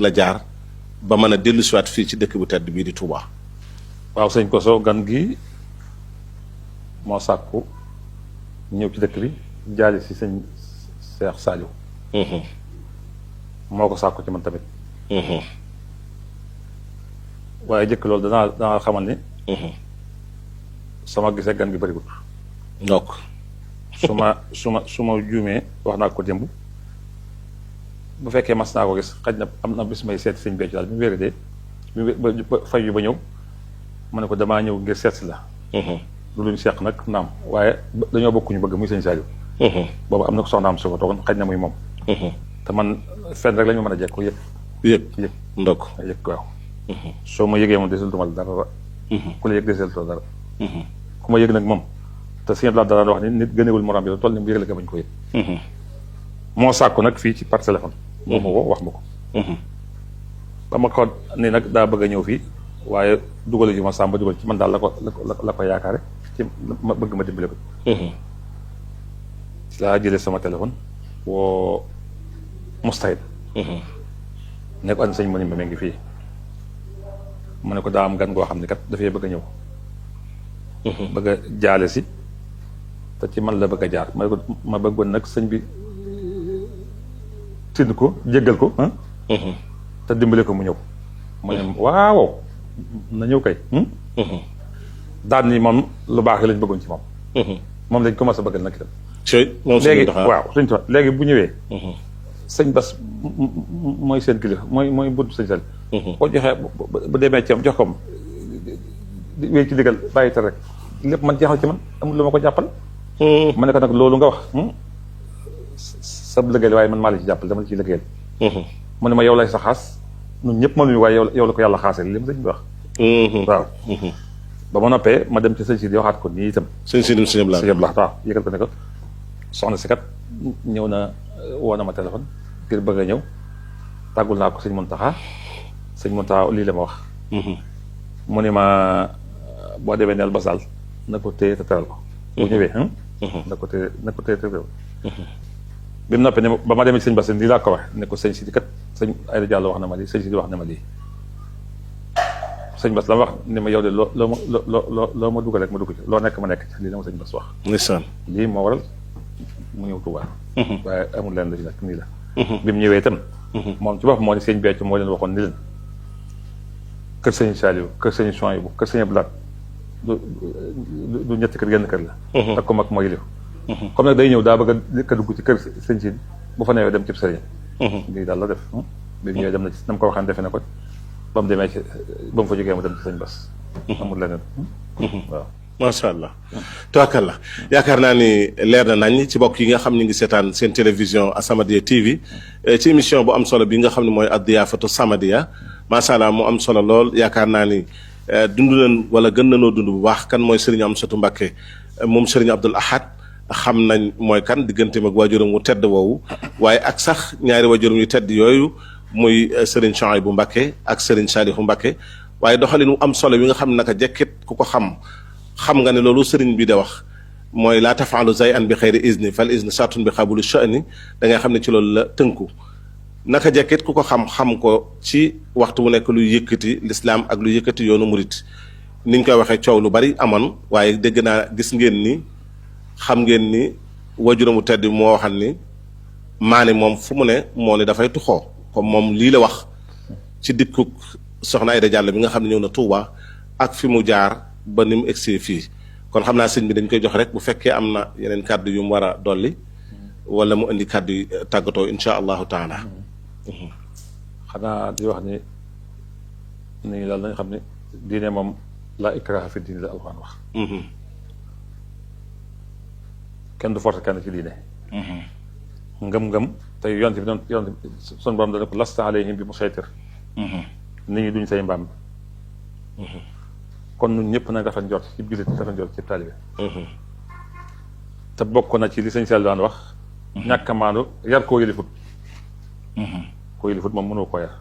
la jaar ba mën a dellu siwaat fii ci dëkk bu tedd bii di Touba. waaw sëñ Koso gan gi moo sàkku ñëw ci dëkk bi jaali si sëñ Cheikh Saliou moo ko sàkku ci man tamit waaye jëkk loolu danaa xamal ni sama gisee gan gi bëriwul ndokk su ma juumee wax naa ko démb bu fekkee mas naa ko gis xaj na am na bis may seeti sëñ Béthio daal bi mu wéradee ba fay yu ba ñëw ma ne ko damaa ñëw ngir seet si la lu luñ seq nag naam waaye dañoo bokkuñu bëgg muy sëñ Saliou boobu am na ko soxna am su ko toogoon xaj na muy moom te man fenn rek la ñu mën a jekku yëg ndokk yëg waaw soo ma yëgee moom desul tumal dara ku la yëg desul to dara ku ma yëg nag moom te sëñ Abdoulaye dara wax ni nit gënewul morom bi la toll ni mu yëg la ka bañ ko yëg moo sàkku nag fii ci par téléphone moo ma woo wax ma ko ba ma ko ni nag daa bëgg a ñëw fii waaye dugal ji ma sàmba dugal ci man daal la ko yaakaare ci ma bëgg ma dimbale ko ci laa jëlee sama téléphone woo Moustahid ne ko an sëñ ma ni ma ngi fii ma ne ko daa am gan goo xam ne kat dafay bëgg a ñëw bëgg a jaale si te ci man la bëgg a jaar ma bëggoon nag sëñ bi tind ko jéggal ko te dimbale ko mu ñëw mu ne waaw na ñëw kay daan ni moom lu baax lañ bëggoon ci moom lañ commencé bëggal nag itam léegi waaw sëñ Tuubaa léegi bu ñëwee sëñ Bass mooy seen kilifa mooy buntu sëñ Sall boo joxee bu demee ci am jox ko di wéy ci digal bàyyi te rek lépp man jeexal ci man amul lu ma ko jàppal ma ne ko nag loolu nga wax sab liggéeyal waaye man maa la ci jàppal dama la ciy liggéeyal mu ne ma yow lay sa xaas ñun ñëpp mënuñu waaye yow la ko yàlla xaasee li ma sëñ bi wax waaw ba ma noppee ma dem ci sëñ si di waxaat ko nii itam sëñ Abdoulaye waaw yëgal ko ne ko soxna si kat ñëw na woo na ma téléphone ngir bëgg a ñëw tàggul naa ko sëñ Mountakha lii la ma wax mu ne ma boo demee neel Bass daal na ko téye te teral ko bu ñëwee na ko téye te teral bi mu noppee ne ba ma demee ci sëñ Bass lii laa ko wax ne ko sëñ si di kat sëñ Aïda Diallo wax na ma lii sëñ si di wax na ma lii sëñ Bass la ma wax ne ma yow de loo ma dugal rek ma dugg ci loo nekk ma nekk ci lii la ma sëñ Bass wax lii moo waral mu ñëw Touba waaye amul leen la ci nag nii la bi mu ñëwee itam moom ci bopp moo ne sëñ Béthio moo leen waxoon ni leen kër sëñ Saliou kër sëñ Souhaïbou kër sëñ Abdoulaye du ñetti kër genn kër la ak ko mag moo yilif comme nag day ñëw daa bëgg a dugg ci kër sëñ si bu fa newee dem ci sëriñ lii daal la def bi mu ñëwee dem na ci nam ko waxaan defe ne ko ba mu demee ci ba mu fa jógee mu dem ci sëñ Bass amul leneen waaw macha allah tubaarkalla yaakaar naa ni leer na nañ ci bokk yi nga xam ñu ngi seetaan seen télévision As-Samadiyya TV ci émission bu am solo bi nga xam ne mooy ad-Diyaafatu Samadiyya macha allah mu am solo lool yaakaar naa ni dund leen wala gën nañoo dund bu baax kan mooy Serigne Amsatou Mbacké moom Serigne Abdoul Ahad xam nañ mooy kan digganteem ak waajuram wu tedd woowu waaye ak sax ñaari waajuram yu tedd yooyu muy Serigne Souhaïbou Mbacké ak Serigne Saliou Mbacké waaye doxalin wu am solo wi nga xam ne naka jekkit ku ko xam nga ne loolu sëriñ bi de wax mooy laa tafaalu zay an bi xeyri izni fal izni sartun bi xabulu sha'ni da ngay xam ne ci loolu la tënku naka jekkit ku ko xam ko ci waxtu wu nekk luy yëkkati lislaam ak luy yëkkati yoonu murit niñ koy waxee coow lu bari amoon waaye dégg naa gis ngeen ni xam ngeen ni wajuramu tedd moo waxal ni maani moom fu mu ne moo ne dafay tuxoo comme moom lii la wax ci dikkuk soxna Aïda Diallo bi nga xam ne ñëw na Touba ak fi mu jaar ba ni mu egsi fii kon xam naa sëñ bi dañ koy jox rek bu fekkee am na yeneen kàddu yu mu war a dolli wala mu indi kàddu yi tàggatoo insha allahu taala xanaa di wax ni daal nañ xam ne diine moom laa ikraha fi diine la alxuraan wax kenn du forcer kenn ci diine ngëm-ngëm te yonte bi doon yonte son borom dana ko lasta alayhim bi musaytir nit ñi duñ say mbaam kon ñun ñëpp nag dafa njort ci jullit dafa njort ci taalibe te bokk na ci li sëñ Sall daan wax ñàkk a maandu yar koo yëlifut koo yëlifut moom mënoo koo yar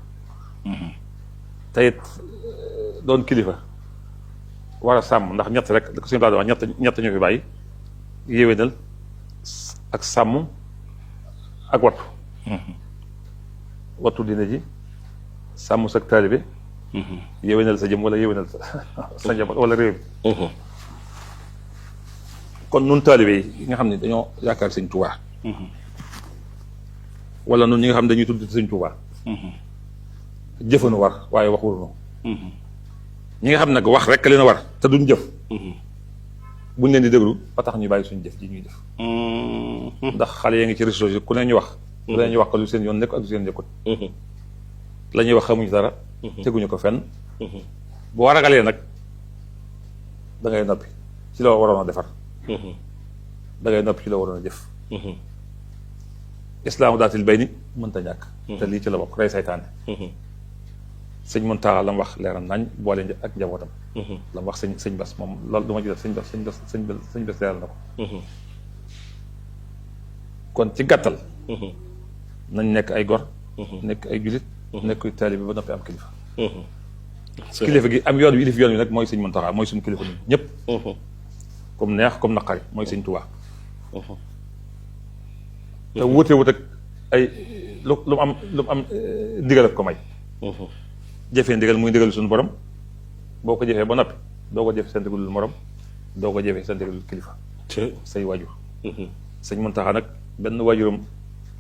te it doon kilifa war a sàmm ndax ñett rek da ko sëñ Sall wax ñett ñu fi bàyyi yéwénal ak sàmm ak wattu wattu diine ji sàmm sa taalibe yéwénal sa jëm wala yéwénal sa njaboot wala réew mi kon nun taalibe yi nga xam ne dañoo yaakaar sëñ Tuubaa wala nun ñi nga xam ne dañuy tudd sëñ Tuubaa jëfanu war waaye wax wurunu ñi nga xam nag wax rek leen a war te duñ jëf buñ leen di déglu ba tax ñu bàyyi suñu jëf ji ñuy def ndax xale yaa ngi ci réseaux sociaux ku ne ñu wax ku ne ñu wax ko lu seen yoon nekk ak lu seen nekkut la ñuy wax xamuñu dara teguñu ko fenn boo ragalee nag da ngay noppi ci la waroon a defar da ngay noppi ci la waroon a jëf islaamu daatil bay ni mënta ñàkk te lii ci la bokk rey saytaane sëñ Muntaxa la mu wax leeral nañ boole ak njabootam la mu wax sëñ Bas moom loolu du ma ci def sëñ Bas leeral na ko kon ci gàttal nañ nekk ay gor nekk ay julit nekk taalibe ba noppi am kilifa kilifa gi am yoon wi ilif yoon wi nag mooy sëñ Muntaxa mooy suñu kilifa ñun ñëpp comme neex comme naqari mooy sëñ Tuubaa te wuute wut ak ay lu mu am ndigal ak ko may jëfee ndigal muy ndigal suñu borom boo ko jëfee ba noppi doo ko jëfe sa ndigalul morom doo ko jëfee sa ndigalul kilifa say waajur sëñ Muntaxa nag benn waajuram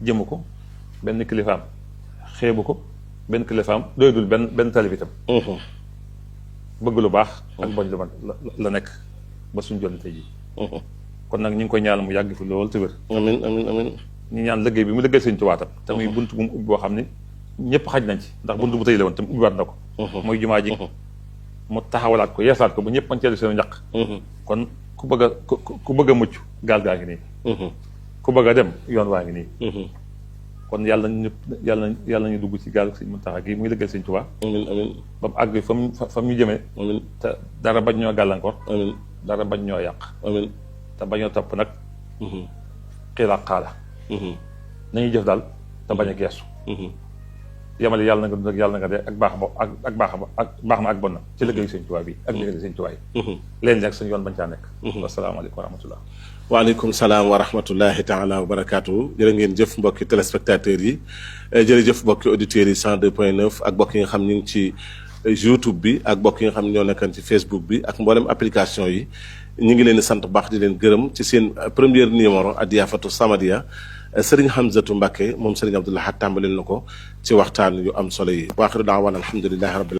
jëmu ko benn kilifaam xeebu ko benn kilifaam doyadul benn taalibitam bëgg lu baax ak bañ lu man la nekk ba suñ jonni tey jii kon nag ñu ngi koy ñaanal mu yàgg fi loolu te wér amiin amiin amiin ñu ñaan liggéey bi mu liggéey sëñ Tuubaa tam te muy bunt bu mu ubbi boo xam ne ñëpp xaj nañ ci ndax bunt bu tëj la woon te mu ubbiwaat na ko mooy jumaa ji mu taxawalaat ko yeeslaat ko ba ñëpp mën cee def seen ñaq kon ku bëgg a mucc gaal gaa ngi nii ku bëgg a dem yoon waa ngi nii kon yàlla ñu dugg ci gaal sëñ Muntaxa gi muy liggéey sëñ Tuubaa amiin amiin ba mu àgg fa mu ñu jëmee amiin te dara bañ ñoo gàllankoor amiin dara bañ ñoo yàq amiin te bañoo topp nag xiila xaala nañuy jëf daal te bañ a geestu yamale yàlla na nga dund ak yàlla na nga dee ak baax ma ak bon na ci liggéeyu sëñ Tuubaa bi ak liggéeyu sëñ Tuubaa yi léegi nag suñu yoon bañ caa nekk asalaamaaleykum wa rahmatullah waaleykum salaam wa rahmatullahi taala wa barakaatu jërë ngeen jëf mbokki téléspectateurs yi jërëjëf mbokki auditeurs yi 102.9 ak mbokk yi nga xam ñu ngi ci YouTube bi ak mbokk yi nga xam ne ñoo nekkan ci Facebook bi ak mboolem application yi ñu ngi leen di sant baax di leen gërëm ci seen premier numéro Ad-Diyaafatu Samadiyya Serigne Hamzatou Mbacké moom Serigne Abdou Lahad tàmbalil na ko ci waxtaan yu am solo yi waaxiru daawaana alhamdulillahi rabbil